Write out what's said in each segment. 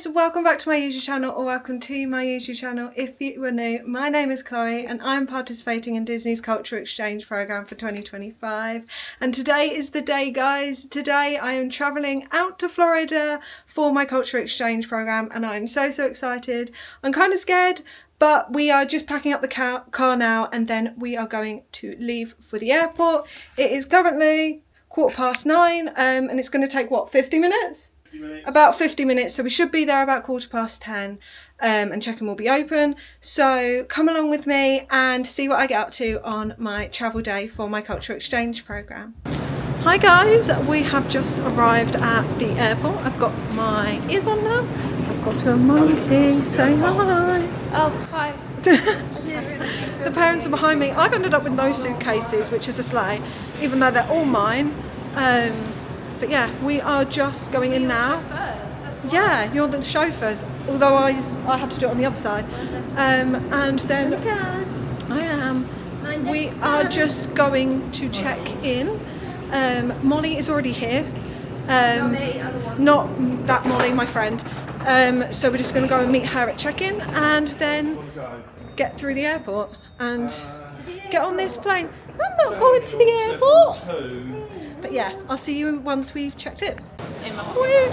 guys, welcome back to my YouTube channel, or welcome to my YouTube channel if you were new. My name is Chloe and I'm participating in Disney's Culture Exchange Programme for 2025, and today is the day, guys. Today I am travelling out to Florida for my Culture Exchange Programme and I'm so excited. I'm kind of scared, but we are just packing up the car now and then we are going to leave for the airport. It is currently 9:15 and it's going to take, what, 50 minutes? About 50 minutes, so we should be there about 10:15 and check-in will be open. So come along with me and see what I get up to on my travel day for my Culture Exchange Programme. Hi guys, we have just arrived at the airport. I've got my ears on now. I've got a monkey. Say hi. Oh, hi. The parents are behind me. I've ended up with no suitcases, which is a slay, even though they're all mine. But yeah, we are just going in now. Yeah, you're the chauffeurs, although I have to do it on the other side. And then I am. We are just going to check in. Molly is already here. Not that Molly, my friend. So we're just going to go and meet her at check-in and then get through the airport and get on this plane. I'm not going to the airport. But yeah, I'll see you once we've checked in. We're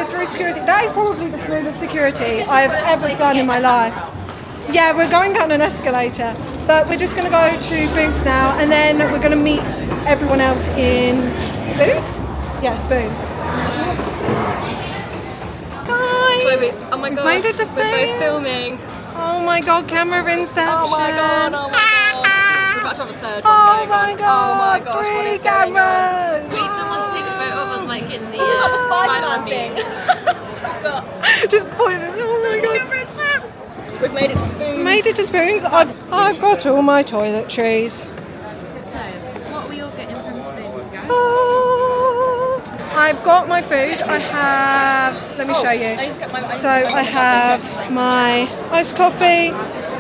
through security. That is probably the smoothest security I have ever done in my life. Yeah, we're going down an escalator, but we're just going to go to Boots now, and then we're going to meet everyone else in Spoons? Yeah, Spoons. Guys! Chloe, oh my god, made it to Spoons. we're both filming. Oh my god, camera inception. Oh my god, oh my god. We're about to have a third one Oh going my on. god, Oh my gosh, what 3 is going cameras! on? Wait, someone to take a photo of us like in the This is like the Spider-Man thing. Just pointing. Oh my god. We've made it to Spoons. Made it to Spoons. I've got all my toiletries. So, what are we all getting from Spoons, guys? I've got my food. I have. Let me show I you. need to get my So I have my iced coffee,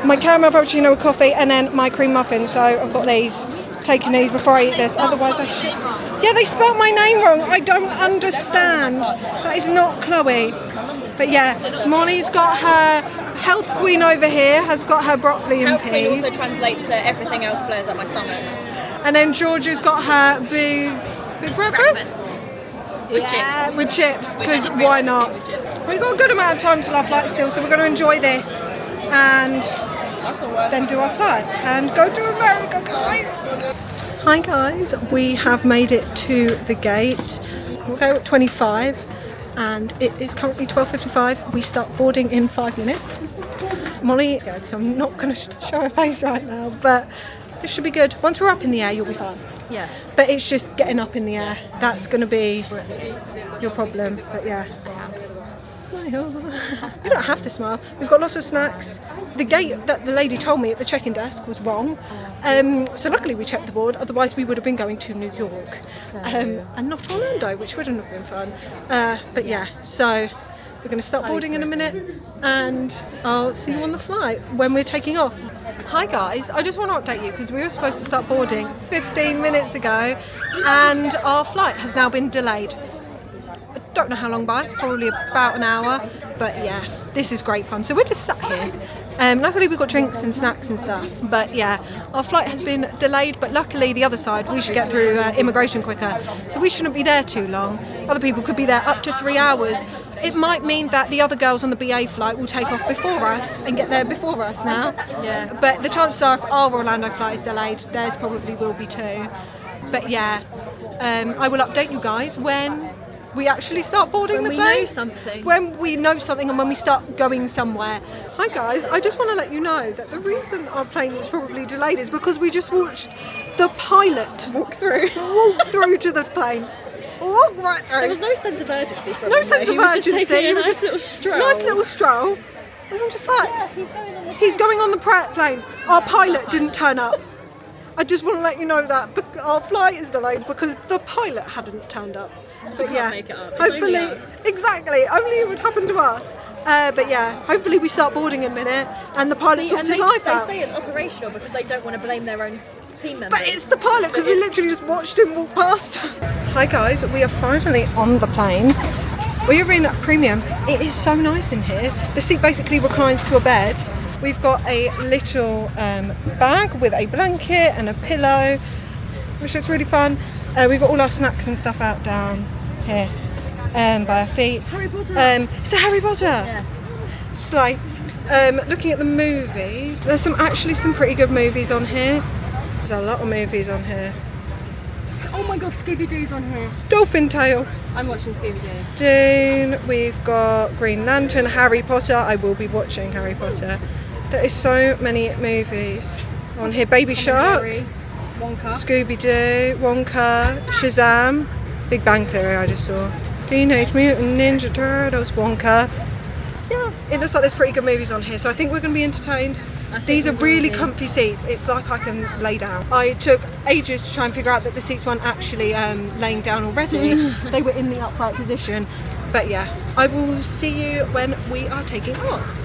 my caramel frappuccino with coffee, and then my cream muffin. So I've got these. Taking these before I eat this. Otherwise, I should. Yeah, they spelt my name wrong. I don't understand. That is not Chloe. But yeah, Molly's got her health queen over here. Has got her broccoli and Health queen peas. also translates to everything else flares up my stomach. And then Georgia's got her big breakfast. With Yeah, chips. with chips, Which I because didn't why realise not? came with chips. We've got a good amount of time till our flight still, so we're going to enjoy this and That's not worth then do our flight and go to America, guys. Hi guys, we have made it to the gate. We'll go at 25 and it is currently 12:55. We start boarding in 5 minutes. Molly is scared, so I'm not going to show her face right now, but this should be good. Once we're up in the air, you'll be fine. Yeah. But it's just getting up in the air. That's going to be your problem. But yeah. Smile. You don't have to smile. We've got lots of snacks. The gate that the lady told me at the check-in desk was wrong. So luckily we checked the board. Otherwise we would have been going to New York. And not Orlando, which wouldn't have been fun. But yeah, so we're going to start boarding in a minute. And I'll see you on the flight when we're taking off. Hi guys, I just want to update you because we were supposed to start boarding 15 minutes ago and our flight has now been delayed. I don't know how long by, probably about an hour, but yeah, this is great fun. So we're just sat here. Luckily we've got drinks and snacks and stuff, but yeah, our flight has been delayed, but luckily the other side, we should get through immigration quicker, so we shouldn't be there too long. Other people could be there up to 3 hours. It might mean that the other girls on the BA flight will take off before us and get there before us now. Yeah. But the chances are if our Orlando flight is delayed, theirs probably will be too. But yeah, I will update you guys when we actually start boarding the plane. When we know something. When we know something and when we start going somewhere. Hi guys, I just want to let you know that the reason our plane is probably delayed is because we just watched the pilot walk through to the plane. Walk right through. There was no sense of urgency from No him. sense He of was urgency. Just taking He a was nice just little stroll. Nice little stroll. And I'm just like, he's going on the plane. Our pilot didn't turn up. I just want to let you know that our flight is delayed because the pilot hadn't turned up. So But yeah, make it up. It's hopefully, only us. exactly, only it would happen to us. But yeah, hopefully we start boarding in a minute and the pilot sorts his life out. They say it's operational because they don't want to blame their own team members. But it's the pilot because we literally just watched him walk past. Hi guys, we are finally on the plane. We are in premium. It is so nice in here. The seat basically reclines to a bed. We've got a little bag with a blanket and a pillow, which looks really fun. We've got all our snacks and stuff out down here by our feet. Harry Potter. It's the Harry Potter. Yeah. Slay. Looking at the movies, there's actually some pretty good movies on here. There's a lot of movies on here. Oh my god, Scooby-Doo's on here. Dolphin Tale. I'm watching Scooby-Doo. Dune. We've got Green Lantern, Harry Potter. I will be watching Harry Potter. There is so many movies on here. Baby Shark, Jerry, Wonka. Scooby-Doo, Wonka, Shazam, Big Bang Theory I just saw. Teenage Mutant Ninja Turtles, Wonka. Yeah, it looks like there's pretty good movies on here, so I think we're going to be entertained. These are really comfy seats. It's like I can lay down. I took ages to try and figure out that the seats weren't actually laying down already. They were in the upright position. But yeah, I will see you when we are taking off.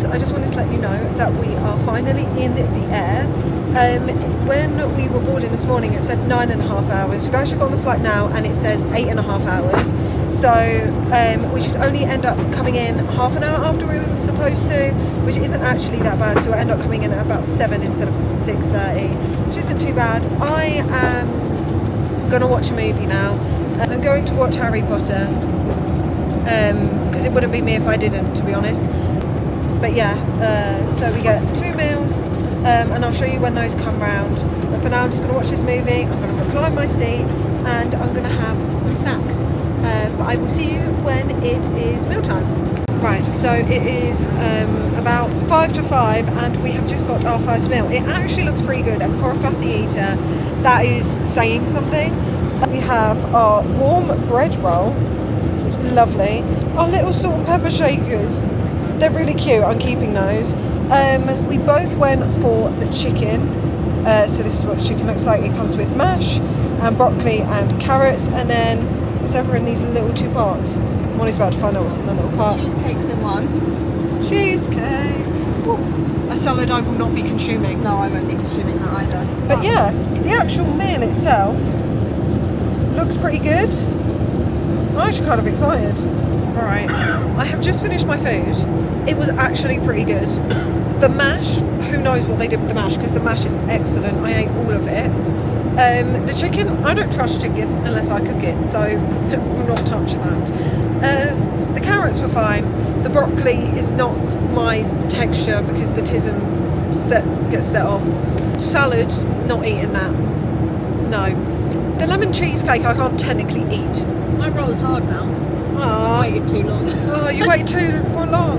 I just wanted to let you know that we are finally in the air. When we were boarding this morning it said 9.5 hours. We've actually got on the flight now and it says 8.5 hours. So we should only end up coming in half an hour after we were supposed to, which isn't actually that bad. So we'll end up coming in at about 7 instead of 6:30, which isn't too bad. I am going to watch a movie now. I'm going to watch Harry Potter because it wouldn't be me if I didn't, to be honest. But yeah, so we get 2 meals and I'll show you when those come round. But for now I'm just going to watch this movie, I'm going to recline my seat and I'm going to have some snacks. But I will see you when it is mealtime. Right, so it is about 5 to 5 and we have just got our first meal. It actually looks pretty good, and for a fussy eater that is saying something. We have our warm bread roll, lovely. Our little salt and pepper shakers. They're really cute, I'm keeping those. We both went for the chicken. So this is what the chicken looks like. It comes with mash and broccoli and carrots, and then it's over in these little 2 parts. Molly's about to find out what's in the little part. Cheesecake's in one. Cheesecake. Ooh, a salad I will not be consuming. No, I won't be consuming that either. But yeah, the actual meal itself looks pretty good. I'm actually kind of excited. Alright, I have just finished my food. It was actually pretty good. The mash, who knows what they did with the mash, because the mash is excellent. I ate all of it. The chicken, I don't trust chicken unless I cook it, so will not touch that. The carrots were fine. The broccoli is not my texture because the tism gets set off. Salad, not eating that. No. The lemon cheesecake I can't technically eat. My roll's hard now. Aww. I waited too long. Oh, you waited too long.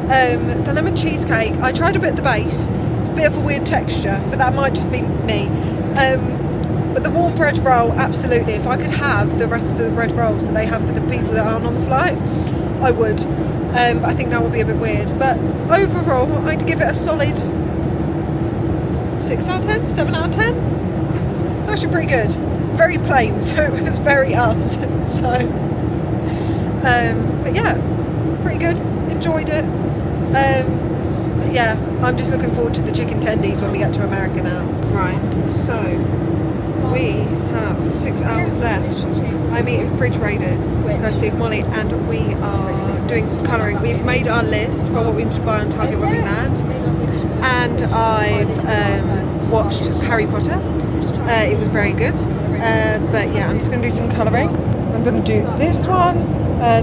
The lemon cheesecake, I tried a bit at the base. It's a bit of a weird texture, but that might just be me. But the warm bread roll, absolutely. If I could have the rest of the bread rolls that they have for the people that aren't on the flight, I would. But I think that would be a bit weird. But overall, I'd give it a solid 6 out of 10, 7 out of 10. It's actually pretty good. Very plain, so it was very us. So, but yeah, pretty good. Enjoyed it. But yeah, I'm just looking forward to the chicken tendies when we get to America now. Right, so we have 6 hours left. I'm eating fridge raiders, courtesy of Molly, and we are doing some colouring. We've made our list for what we need to buy on Target when we land, and I've watched Harry Potter. It was very good. But yeah, I'm just going to do some colouring. I'm going to do this one,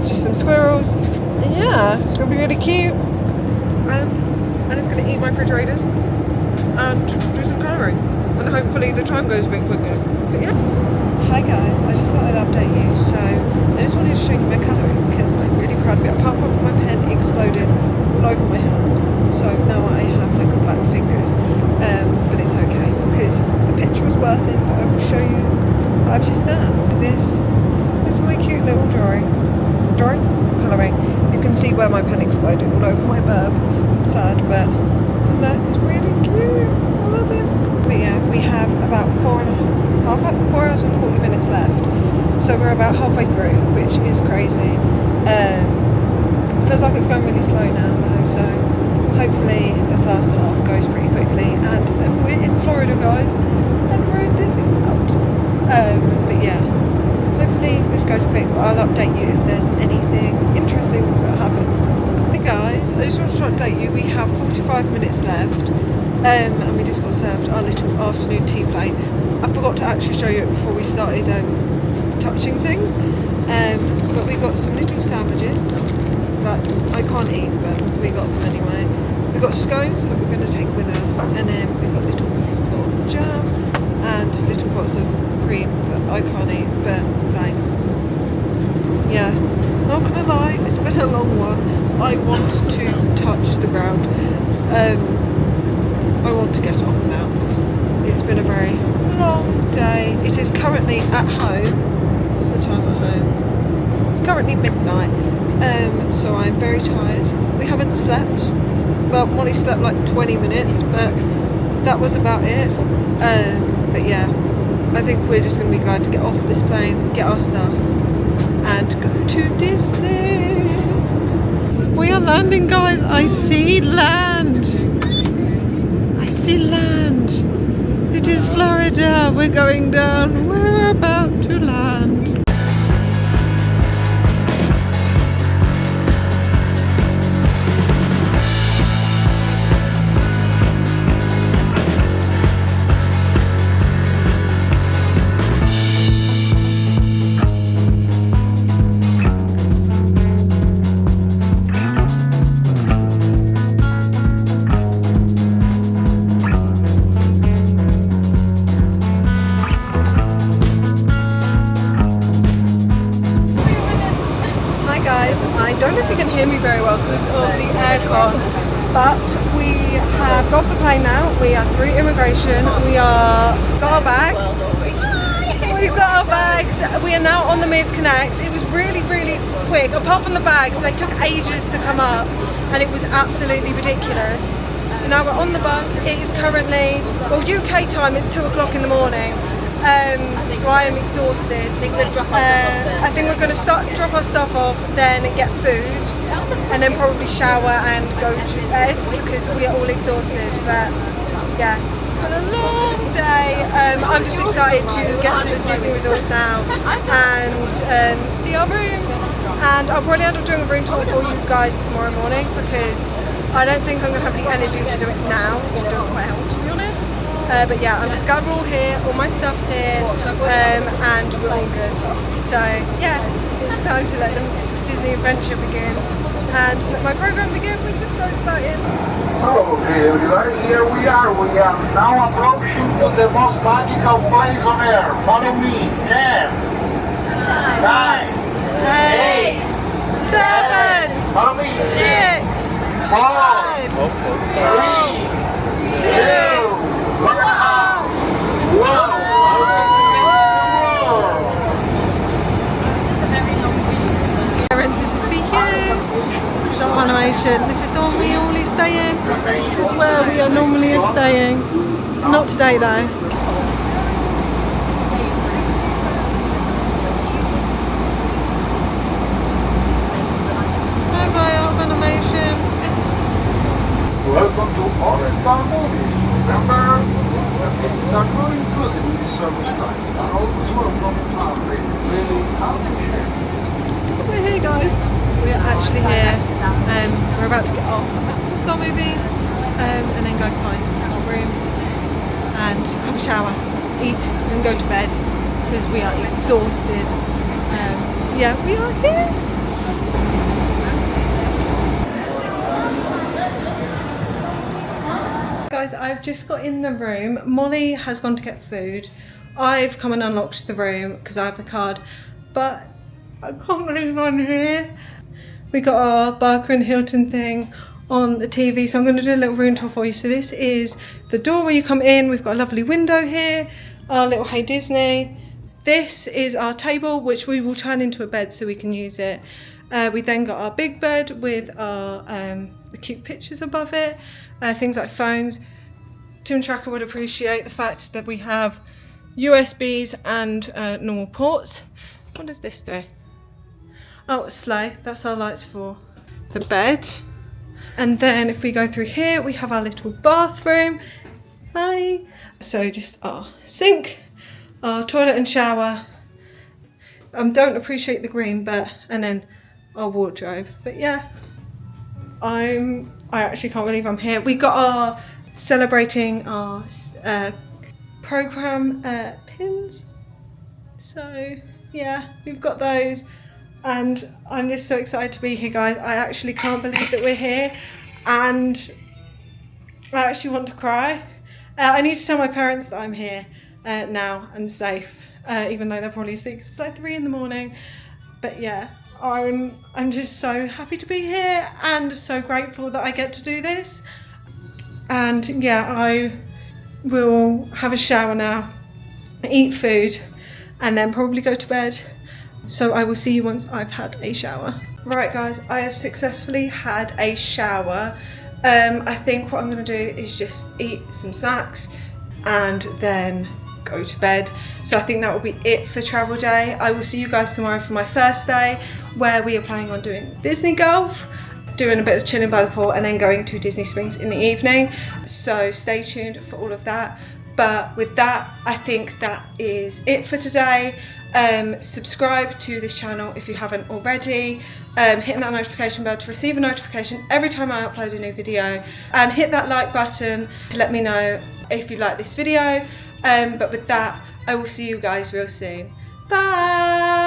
just some squirrels. Yeah, it's going to be really cute. I'm just going to eat my fruit refrigerators and do some colouring. And hopefully the time goes a bit quicker. But yeah. Hi guys, I just thought I'd update you. So I just wanted to show you my colouring because I'm really proud of it. Apart from my pen exploded all over my hand. So now I have like a black fingers. But it's okay because the picture was worth it. But I will show you what I've just done. This is my cute little drawing. Colouring. You can see where my pen exploded all over my burb. Sad, but that is really cute. I love it. But yeah, we have about 4 hours and 40 minutes left. So we're about halfway through, which is crazy. Feels like it's going really slow now though, so hopefully this last half goes pretty quickly. And then we're in Florida, guys, and we're at Disney World. But yeah, hopefully this goes quick, but I'll update you if there's anything interesting that happens. Hey guys, I just wanted to update you. We have 45 minutes left, and we just got served our little afternoon tea plate. I forgot to actually show you it before we started touching things, but we got some little sandwiches that I can't eat, but we got them anyway. We got scones that we're going to take with us, and then we got little pots of jam and little pots of cream that I can't eat, but same. Yeah, not gonna lie, it's been a long one. I want to touch the ground. I want to get off now. It's been a very long day. It is currently at home. What's the time at home? It's currently midnight. So I'm very tired. We haven't slept. Well, Molly slept like 20 minutes, but that was about it. But yeah, I think we're just going to be glad to get off this plane, get our stuff, and go to Disney. We are landing, guys. I see land. I see land. It is Florida. We're going down. We're about to land. I don't know if you can hear me very well because of the aircon, but we have got off the plane now. We are through immigration. We are got our bags. We've got our bags. We are now on the Mears Connect. It was really, really quick. Apart from the bags, they took ages to come up, and it was absolutely ridiculous. And now we're on the bus. It is currently, well, UK time is 2 o'clock in the morning. So I am exhausted. I think we're going to drop our stuff off, then get food, and then probably shower and go to bed because we are all exhausted. But yeah, it's been a long day. I'm just excited to get to the Disney resorts now and see our rooms. And I'll probably end up doing a room tour for you guys tomorrow morning because I don't think I'm going to have the energy to do it now or do it well, to be honest. But yeah, I'm just glad we're all here, all my stuff's here, and we're all good. So yeah, it's time to let the Disney adventure begin and let my program begin, which is so exciting. Okay, everybody, here we are. We are now approaching to the most magical place on earth. Follow me. 10, 9, 8, 7, follow me. 6, 5, 3, 2, Parents, this is for you. This is our animation. This is the one we normally stay in. This is where we are normally staying. Not today though. Bye bye, our animation. Welcome to All-Star Movies. Remember, it's a true inclusive in this service time. And always welcome to family. Really appreciate it. We're here, guys. We're actually here. We're about to get off at All-Star Movies and then go find our room and have a shower, eat and go to bed because we are exhausted. Yeah, we are here. guys, I've just got in the room. Molly has gone to get food. I've come and unlocked the room because I have the card, but I can't believe I'm here. We got our Barker and Hilton thing on the TV, so I'm going to do a little room tour for you. So this is the door where you come in. We've got a lovely window here, our little Hey Disney. This is our table, which we will turn into a bed so we can use it. We then got our big bed with our the cute pictures above it, things like phones. Tim Tracker would appreciate the fact that we have USBs and normal ports. What does this do? Oh, sleigh. That's our lights for the bed. And then if we go through here, we have our little bathroom. Hi. So just our sink, our toilet and shower. Don't appreciate the green, and then our wardrobe. But yeah, I actually can't believe I'm here. We got our celebrating our program pins. So yeah, we've got those. And I'm just so excited to be here, guys. I actually can't believe that we're here, and I actually want to cry. I need to tell my parents that I'm here now and safe, even though they're probably asleep 'cause it's like 3 in the morning. But yeah, I'm just so happy to be here and so grateful that I get to do this. And yeah, I will have a shower now, eat food, and then probably go to bed. So I will see you once I've had a shower. Right guys, I have successfully had a shower. I think what I'm gonna do is just eat some snacks and then go to bed. So I think that will be it for travel day. I will see you guys tomorrow for my first day, where we are planning on doing Disney Golf, doing a bit of chilling by the pool, and then going to Disney Springs in the evening. So stay tuned for all of that. But with that, I think that is it for today. Subscribe to this channel if you haven't already. Hit that notification bell to receive a notification every time I upload a new video, and hit that like button to let me know if you like this video. But with that, I will see you guys real soon. Bye!